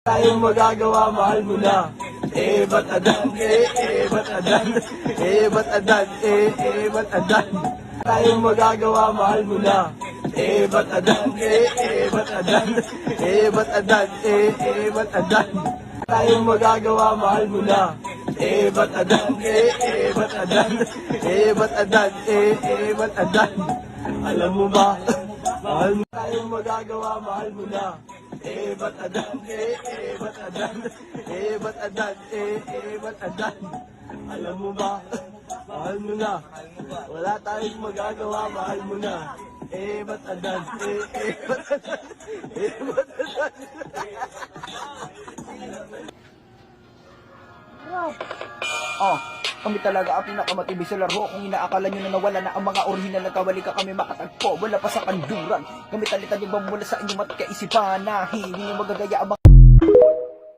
Tayong magagawa, mahal mo na. Ba't adan, ba't adan, ba't adan, ba't adan. Tayong magagawa, mahal mo na. Ba't adan, ba't adan, ba't adan, ba't adan. Tayong magagawa, mahal mo na. Ba't adan, ba't adan, ba't adan, ba't adan. Alam mo ba, mahal mo. Tayong magagawa, mahal mo na. Ba't adan, ba't adan, ba't adan, ba't adan. Alam mo ba, mahal mo na. Wala tayong magagawa, mahal mo na. Ba't adan, ba't adan, ba't adan. Kami talaga ang pinakamatibay sa laro. Kung inaakala nyo na nawala na ang mga orihinal na kawali ka kami makatagpo, wala pa sa kanduran. Gamit alitan yung mula sa inyong mat kaisipan na hindi nyo magagaya ang